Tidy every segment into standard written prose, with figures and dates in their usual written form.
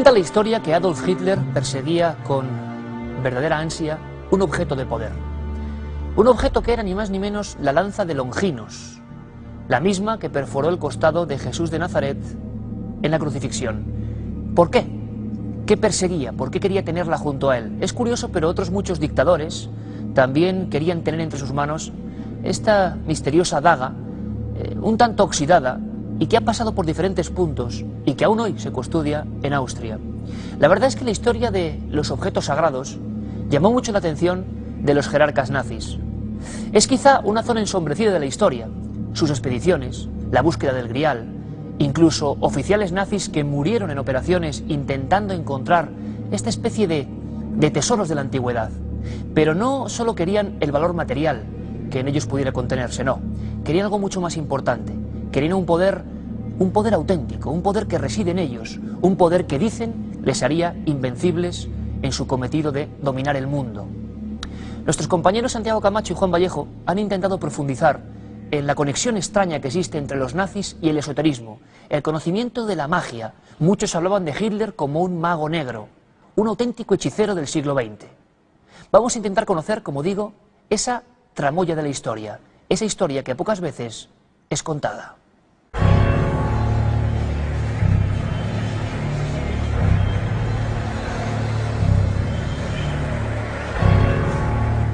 Cuenta la historia que Adolf Hitler perseguía con verdadera ansia un objeto de poder. Un objeto que era ni más ni menos la lanza de Longinos, la misma que perforó el costado de Jesús de Nazaret en la crucifixión. ¿Por qué? ¿Qué perseguía? ¿Por qué quería tenerla junto a él? Es curioso, pero otros muchos dictadores también querían tener entre sus manos esta misteriosa daga, un tanto oxidada, y que ha pasado por diferentes puntos y que aún hoy se custodia en Austria. La verdad es que la historia de los objetos sagrados llamó mucho la atención de los jerarcas nazis. Es quizá una zona ensombrecida de la historia, sus expediciones, la búsqueda del Grial, incluso oficiales nazis que murieron en operaciones intentando encontrar esta especie de tesoros de la antigüedad. Pero no solo querían el valor material que en ellos pudiera contenerse, no. Querían algo mucho más importante. Querían un poder auténtico, un poder que reside en ellos, un poder que dicen les haría invencibles en su cometido de dominar el mundo. Nuestros compañeros Santiago Camacho y Juan Vallejo han intentado profundizar en la conexión extraña que existe entre los nazis y el esoterismo, el conocimiento de la magia. Muchos hablaban de Hitler como un mago negro, un auténtico hechicero del siglo XX. Vamos a intentar conocer, como digo, esa tramoya de la historia, esa historia que pocas veces es contada.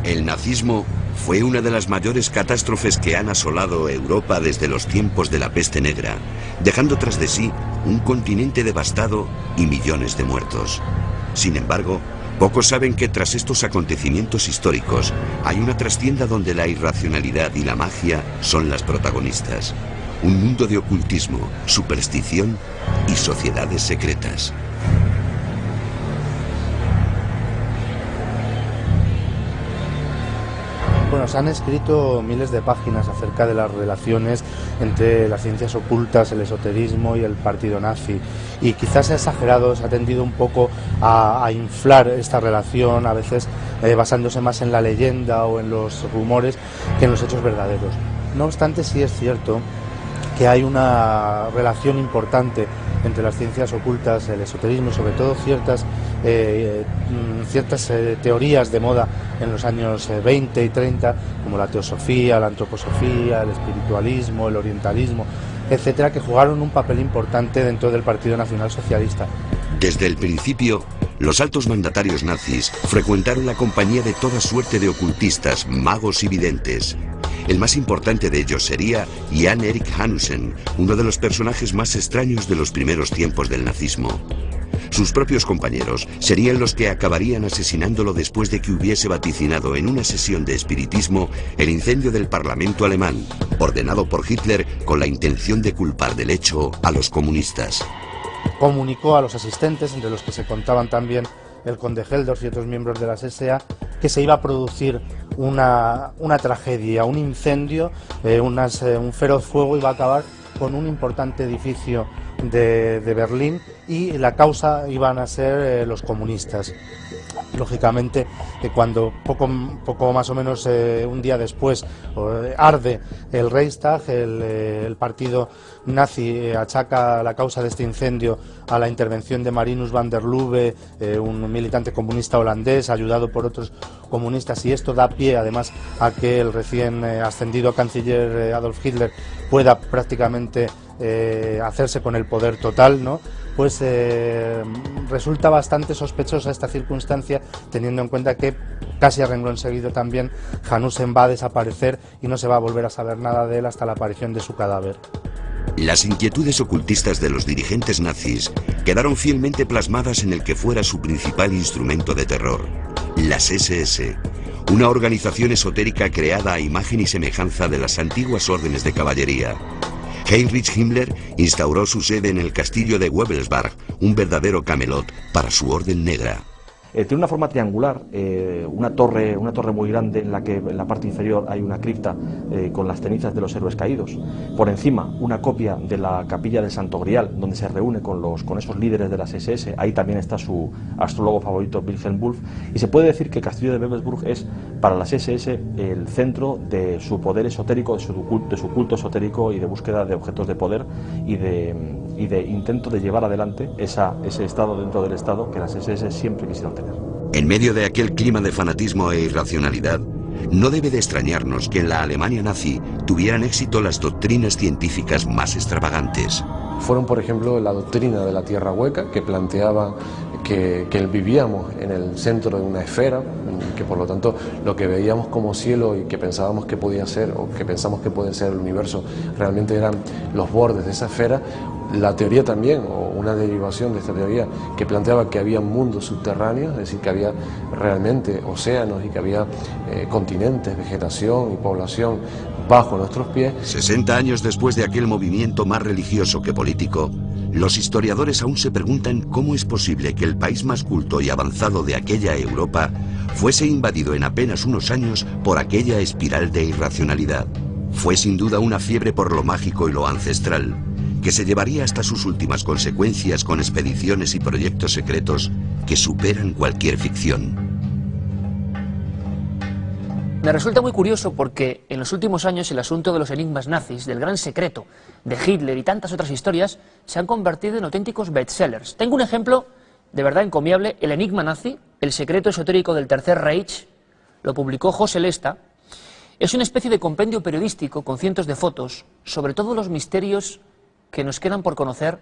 El nazismo fue una de las mayores catástrofes que han asolado Europa desde los tiempos de la peste negra, dejando tras de sí un continente devastado y millones de muertos. Sin embargo, pocos saben que tras estos acontecimientos históricos hay una trastienda donde la irracionalidad y la magia son las protagonistas. Un mundo de ocultismo, superstición y sociedades secretas. Bueno, se han escrito miles de páginas acerca de las relaciones entre las ciencias ocultas, el esoterismo y el partido nazi. Y quizás se ha exagerado, se ha tendido un poco a inflar esta relación, a veces basándose más en la leyenda o en los rumores que en los hechos verdaderos. No obstante, sí es cierto que hay una relación importante entre las ciencias ocultas, el esoterismo y sobre todo ciertas teorías de moda en los años 20 y 30, como la teosofía, la antroposofía, el espiritualismo, el orientalismo, etcétera, que jugaron un papel importante dentro del Partido Nacional Socialista. Desde el principio, los altos mandatarios nazis frecuentaron la compañía de toda suerte de ocultistas, magos y videntes. El más importante de ellos sería Jan Erik Hanussen, uno de los personajes más extraños de los primeros tiempos del nazismo. Sus propios compañeros serían los que acabarían asesinándolo después de que hubiese vaticinado en una sesión de espiritismo el incendio del Parlamento alemán, ordenado por Hitler con la intención de culpar del hecho a los comunistas. Comunicó a los asistentes, entre los que se contaban también el conde Heldorf y otros miembros de las SA, que se iba a producir una tragedia, un incendio, un feroz fuego iba a acabar con un importante edificio de Berlín y la causa iban a ser los comunistas. Lógicamente, cuando poco más o menos un día después arde el Reichstag, el partido nazi achaca la causa de este incendio a la intervención de Marinus van der Lubbe, un militante comunista holandés, ayudado por otros comunistas, y esto da pie además a que el recién ascendido canciller Adolf Hitler pueda prácticamente hacerse con el poder total, ¿no? Pues resulta bastante sospechosa esta circunstancia, teniendo en cuenta que casi a renglón seguido también Hanussen va a desaparecer y no se va a volver a saber nada de él hasta la aparición de su cadáver. Las inquietudes ocultistas de los dirigentes nazis quedaron fielmente plasmadas en el que fuera su principal instrumento de terror, las SS, una organización esotérica creada a imagen y semejanza de las antiguas órdenes de caballería. Heinrich Himmler instauró su sede en el castillo de Wewelsburg, un verdadero Camelot para su orden negra. Tiene una forma triangular, una torre muy grande en la que en la parte inferior hay una cripta con las cenizas de los héroes caídos. Por encima, una copia de la capilla del Santo Grial, donde se reúne con esos líderes de las SS. Ahí también está su astrólogo favorito, Wilhelm Wulff. Y se puede decir que el castillo de Wewelsburg es para las SS el centro de su poder esotérico, de su culto esotérico y de búsqueda de objetos de poder y de y de intento de llevar adelante ese Estado dentro del Estado que las SS siempre quisieron tener. En medio de aquel clima de fanatismo e irracionalidad, no debe de extrañarnos que en la Alemania nazi tuvieran éxito las doctrinas científicas más extravagantes. Fueron, por ejemplo, la doctrina de la tierra hueca, que planteaba que vivíamos en el centro de una esfera, que por lo tanto lo que veíamos como cielo y que pensábamos que podía ser, o que pensamos que puede ser el universo, realmente eran los bordes de esa esfera. La teoría también, o una derivación de esta teoría, que planteaba que había mundos subterráneos, es decir, que había realmente océanos y que había continentes, vegetación y población bajo nuestros pies. 60 años después de aquel movimiento más religioso que político, los historiadores aún se preguntan cómo es posible que el país más culto y avanzado de aquella Europa fuese invadido en apenas unos años por aquella espiral de irracionalidad. Fue sin duda una fiebre por lo mágico y lo ancestral, que se llevaría hasta sus últimas consecuencias con expediciones y proyectos secretos que superan cualquier ficción. Me resulta muy curioso porque en los últimos años el asunto de los enigmas nazis, del gran secreto de Hitler y tantas otras historias se han convertido en auténticos bestsellers. Tengo un ejemplo de verdad encomiable, El enigma nazi, el secreto esotérico del Tercer Reich, lo publicó José Lesta. Es una especie de compendio periodístico con cientos de fotos sobre todos los misterios que nos quedan por conocer,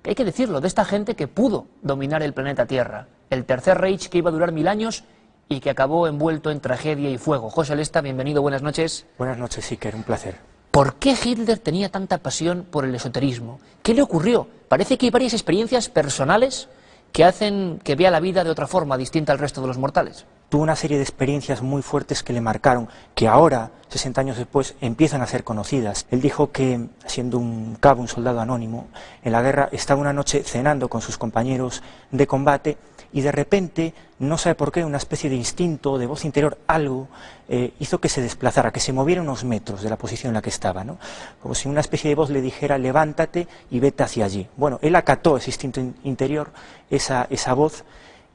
que hay que decirlo, de esta gente que pudo dominar el planeta Tierra, el Tercer Reich que iba a durar 1000 años y que acabó envuelto en tragedia y fuego. José Lesta, bienvenido, buenas noches. Buenas noches, Iker, un placer. ¿Por qué Hitler tenía tanta pasión por el esoterismo? ¿Qué le ocurrió? Parece que hay varias experiencias personales que hacen que vea la vida de otra forma, distinta al resto de los mortales. Tuvo una serie de experiencias muy fuertes que le marcaron, que ahora, 60 años después, empiezan a ser conocidas. Él dijo que, siendo un cabo, un soldado anónimo, en la guerra estaba una noche cenando con sus compañeros de combate y de repente, no sabe por qué, una especie de instinto, de voz interior, algo, hizo que se desplazara, que se moviera unos metros de la posición en la que estaba, ¿no? Como si una especie de voz le dijera, levántate y vete hacia allí. Bueno, él acató ese instinto interior, esa voz,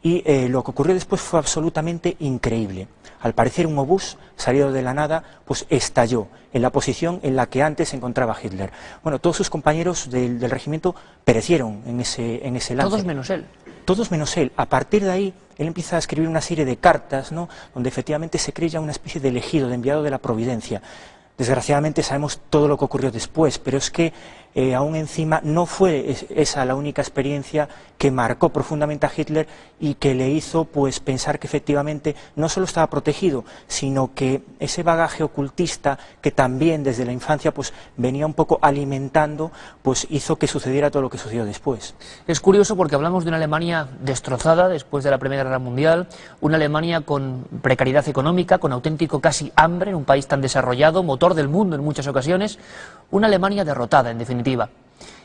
y lo que ocurrió después fue absolutamente increíble. Al parecer un obús, salido de la nada, pues estalló en la posición en la que antes se encontraba Hitler. Bueno, todos sus compañeros del regimiento perecieron en ese lance. Todos menos él. Todos menos él. A partir de ahí, él empieza a escribir una serie de cartas, ¿no?, donde efectivamente se cree ya una especie de elegido, de enviado de la providencia. Desgraciadamente sabemos todo lo que ocurrió después, pero es que aún encima no fue esa la única experiencia que marcó profundamente a Hitler y que le hizo pues pensar que efectivamente no solo estaba protegido, sino que ese bagaje ocultista que también desde la infancia pues venía un poco alimentando, pues hizo que sucediera todo lo que sucedió después. Es curioso porque hablamos de una Alemania destrozada después de la Primera Guerra Mundial, una Alemania con precariedad económica, con auténtico casi hambre en un país tan desarrollado, motor del mundo en muchas ocasiones, una Alemania derrotada en definitiva.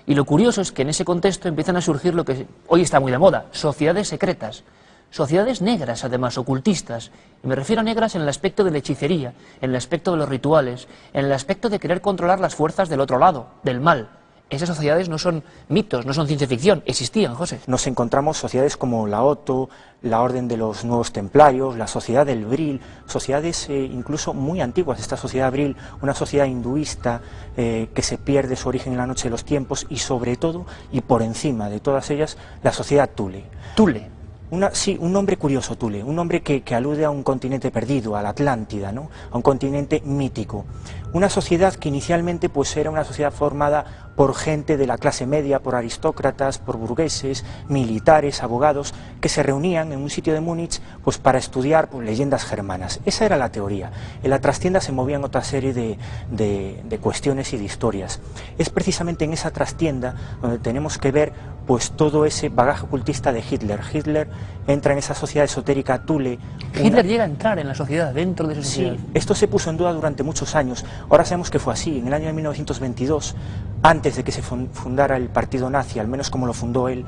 Y lo curioso es que en ese contexto empiezan a surgir lo que hoy está muy de moda, sociedades secretas, sociedades negras además, ocultistas, y me refiero a negras en el aspecto de la hechicería, en el aspecto de los rituales, en el aspecto de querer controlar las fuerzas del otro lado, del mal. Esas sociedades no son mitos, no son ciencia ficción, existían, José. Nos encontramos sociedades como la Otto, la Orden de los Nuevos Templarios, la Sociedad del Bril, sociedades incluso muy antiguas. Esta Sociedad Bril, una sociedad hinduista que se pierde su origen en la noche de los tiempos y sobre todo, y por encima de todas ellas, la Sociedad Thule. Thule. Sí, un nombre curioso, Thule, un nombre que alude a un continente perdido, a la Atlántida, ¿no?, a un continente mítico. Una sociedad que inicialmente pues era una sociedad formada por gente de la clase media, por aristócratas, por burgueses, militares, abogados, que se reunían en un sitio de Múnich pues para estudiar pues, leyendas germanas. Esa era la teoría. En la trastienda se movían otra serie de cuestiones y de historias. Es precisamente en esa trastienda donde tenemos que ver pues todo ese bagaje ocultista de Hitler. Hitler entra en esa sociedad esotérica Thule. Hitler llega a entrar en la sociedad, dentro de esa sociedad. Sí, esto se puso en duda durante muchos años. Ahora sabemos que fue así. En el año de 1922, antes de que se fundara el partido nazi, al menos como lo fundó él,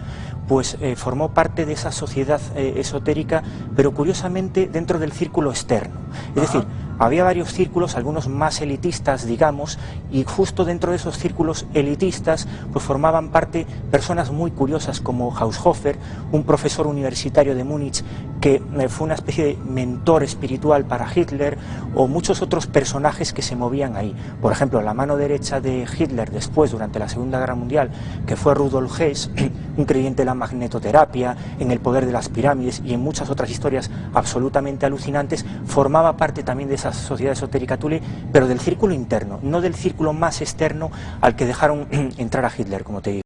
pues formó parte de esa sociedad esotérica, pero curiosamente dentro del círculo externo. Es decir, había varios círculos, algunos más elitistas, digamos, y justo dentro de esos círculos elitistas pues formaban parte personas muy curiosas como Haushofer, un profesor universitario de Múnich que fue una especie de mentor espiritual para Hitler, o muchos otros personajes que se movían ahí. Por ejemplo, la mano derecha de Hitler después, durante la Segunda Guerra Mundial, que fue Rudolf Hess, un creyente en la magnetoterapia, en el poder de las pirámides y en muchas otras historias absolutamente alucinantes, formaba parte también de esa sociedad esotérica Thule, pero del círculo interno, no del círculo más externo al que dejaron entrar a Hitler, como te digo.